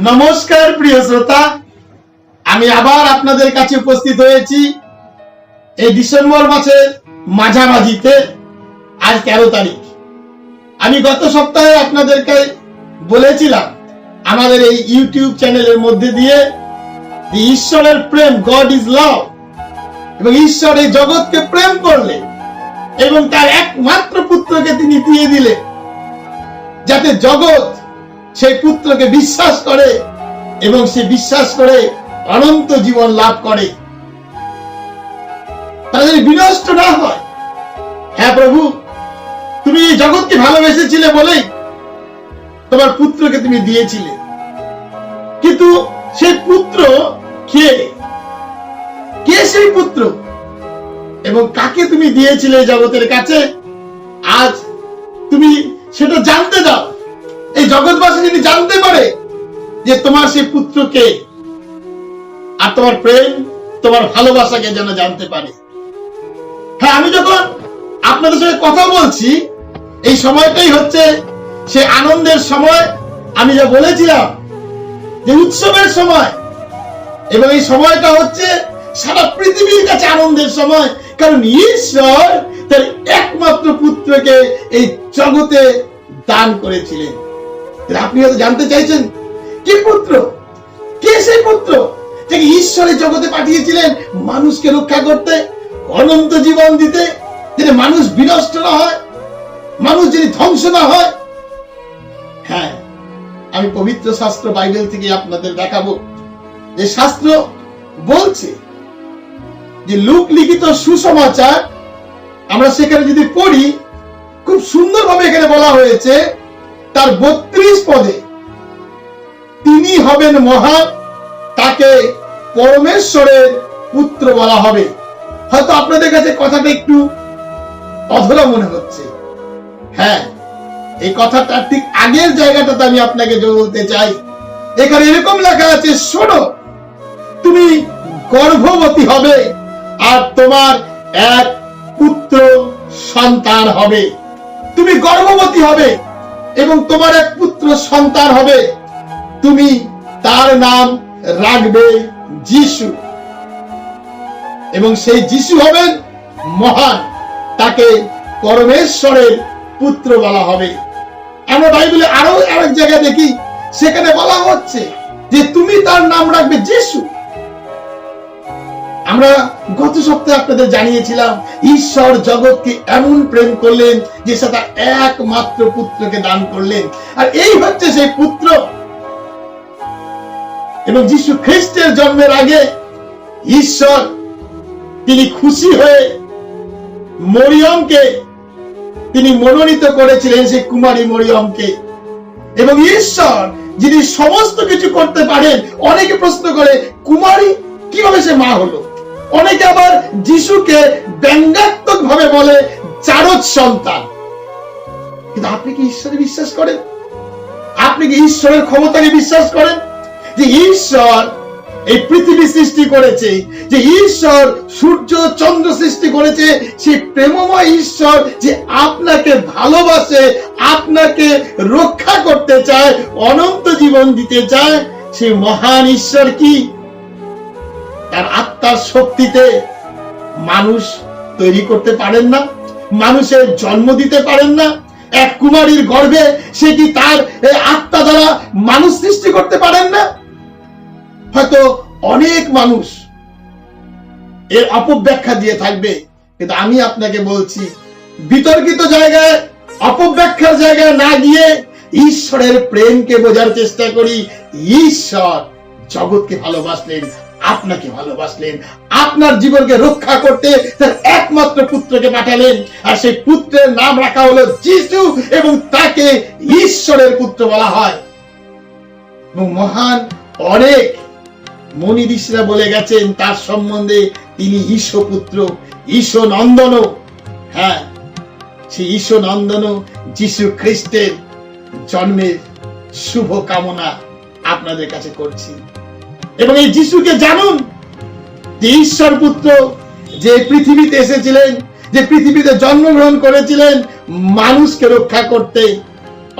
নমস্কার প্রিয় শ্রোতা, আমি আবার আপনাদের কাছে উপস্থিত হয়েছি এই ডিসেম্বর মাসের মাঝামাঝিতে। আজ 13 তারিখ। আমি গত সপ্তাহে আপনাদেরকে বলেছিলাম আমাদের এই ইউটিউব চ্যানেলের মধ্যে দিয়ে যে ঈশ্বরের প্রেম, গড ইজ লাভ, এবং ঈশ্বর এই জগৎকে প্রেম করলেন এবং তার একমাত্র পুত্রকে তিনি দিয়ে দিলেন যাতে জগৎ সেই পুত্রকে বিশ্বাস করে এবং সে বিশ্বাস করে অনন্ত জীবন লাভ করে, তাদের বিনষ্ট না হয়। হ্যাঁ প্রভু, তুমি এই জগৎকে ভালোবেসেছিলে বলেই তোমার পুত্রকে তুমি দিয়েছিলে, কিন্তু সেই পুত্র কে? কে সেই পুত্র এবং কাকে তুমি দিয়েছিলে জগতের কাছে? আজ তুমি সেটা জানতে দাও। এই জগৎবাসী যদি জানতে পারে যে তোমার সেই পুত্রকে আর তোমার প্রেম, তোমার ভালোবাসাকে যেন জানতে পারে। হ্যাঁ, আমি যখন আপনাদের সঙ্গে কথা বলছি এই সময়টাই হচ্ছে সে আনন্দের সময়। আমি যা বলেছিলাম যে উৎসবের সময়, এবং এই সময়টা হচ্ছে সারা পৃথিবীর কাছে আনন্দের সময়, কারণ ঈশ্বর তার একমাত্র পুত্রকে এই জগতে দান করেছিলেন। আপনি হয়তো জানতে চাইছেন কি পুত্র, কে সেই পুত্র যাকে ঈশ্বর এই জগতে পাঠিয়েছিলেন মানুষকে রক্ষা করতে, অনন্ত জীবন দিতে, যাতে মানুষ বিনষ্ট না হয়, মানুষ যদি ধ্বংস না হয়। হ্যাঁ, আমি পবিত্র শাস্ত্র বাইবেল থেকে আপনাদের দেখাবো যে শাস্ত্র বলছে যে লূক লিখিত সুসমাচার আমরা সেখানে যদি পড়ি, খুব সুন্দরভাবে এখানে বলা হয়েছে তার 32 পদে, তিনি হবেন মহান, তাকে পরমেশ্বরের পুত্র বলা হবে। হয়তো আপনাদের কাছে কথাটা একটু অধরা মনে হচ্ছে। হ্যাঁ, এই কথাটা ঠিক আগের জায়গাটাতে আমি আপনাকে বলতে চাই। এখানে এরকম লেখা আছে, শোনো, তুমি গর্ভবতী হবে আর তোমার এক পুত্র সন্তান হবে। তুমি গর্ভবতী হবে এবং তোমার এক পুত্র সন্তান হবে, তুমি তার নাম রাখবে যিশু, এবং সেই যিশু হবেন মহান, তাকে পরমেশ্বরের পুত্র বলা হবে। আমরা বাইবেলে আরো আরেক জায়গায় দেখি, সেখানে বলা হচ্ছে যে তুমি তার নাম রাখবে যিশু। আমরা গত সপ্তাহে আপনাদের জানিয়েছিলাম ঈশ্বর জগৎকে এমন প্রেম করলেন যে সে তার একমাত্র পুত্রকে দান করলেন, আর এই হচ্ছে সেই পুত্র। এবং যিশু খ্রিস্টের জন্মের আগে ঈশ্বর তিনি খুশি হয়ে মরিয়মকে তিনি মনোনীত করেছিলেন, সেই কুমারী মরিয়মকে। এবং ঈশ্বর যিনি সমস্ত কিছু করতে পারেন, অনেকে প্রশ্ন করে কুমারী কিভাবে সে মা হলো। অনেকে আবার যিশুকে ব্যঙ্গাত্মক ভাবে বলে জারজ সন্তান। কিন্তু আপনি কি ঈশ্বরে বিশ্বাস করেন? আপনি কি ঈশ্বরের ক্ষমতাকে বিশ্বাস করেন যে ঈশ্বর এই পৃথিবী সৃষ্টি করেছে, যে ঈশ্বর সূর্য চন্দ্র সৃষ্টি করেছে, সেই প্রেমময় ঈশ্বর যে আপনাকে ভালোবাসে, আপনাকে রক্ষা করতে চায়, অনন্ত জীবন দিতে চায়, সেই মহান ঈশ্বর কি তার আত্মার শক্তিতে মানুষ তৈরি করতে পারেন না? মানুষের জন্ম দিতে পারেন না? এক কুমারীর গর্ভে সে কি তার আত্মা দ্বারা মানুষ সৃষ্টি করতে পারেন না? হয়তো অনেক মানুষ এর অপব্যাখ্যা দিয়ে থাকবে, কিন্তু আমি আপনাকে বলছি, বিতর্কিত জায়গায়, অপব্যাখ্যার জায়গায় না গিয়ে ঈশ্বরের প্রেমকে বোঝার চেষ্টা করি। ঈশ্বর জগৎকে ভালোবাসলেন, আপনাকে ভালোবাসলেন, আপনার জীবনকে রক্ষা করতে তার একমাত্র পুত্রকে পাঠালেন, আর সেই পুত্রের নাম রাখা হলো যিশু, এবং তাকে ঈশ্বরের পুত্র বলা হয়। এবং মহান অনেক মনি ঋষিরা বলে গেছেন তার সম্বন্ধে, তিনি ঈশ পুত্র, ঈশ নন্দন। হ্যাঁ, সেই ঈশ নন্দন যিশু খ্রিস্টের জন্মের শুভ কামনা আপনাদের কাছে করছি। এবং এই যিশুকে জানুন যে ঈশ্বর পুত্র, যে পৃথিবীতে এসেছিলেন, যে পৃথিবীতে জন্মগ্রহণ করেছিলেন মানুষকে রক্ষা করতে,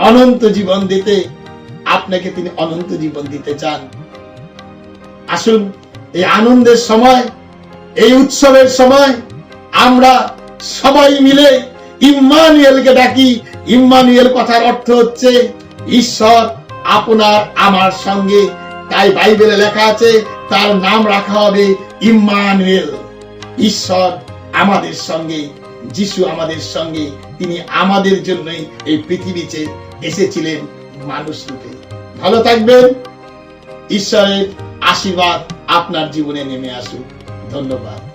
অনন্ত জীবন দিতে, আপনাকে তিনি অনন্ত জীবন দিতে চান। আসুন এই আনন্দের সময়, এই উৎসবের সময় আমরা সবাই মিলে ইম্মানুয়েলকে ডাকি। ইম্মানুয়েল কথার অর্থ হচ্ছে ঈশ্বর আপনার আমার সঙ্গে। তাই বাইবেলে লেখা আছে তার নাম রাখা হবে ইম্মানুয়েল। ঈশ্বর আমাদের সঙ্গে, যিশু আমাদের সঙ্গে। তিনি আমাদের জন্যই এই পৃথিবীতে এসেছিলেন মানুষ রূপে। ভালো থাকবেন। ঈশ্বরের আশীর্বাদ আপনার জীবনে নেমে আসুক। ধন্যবাদ।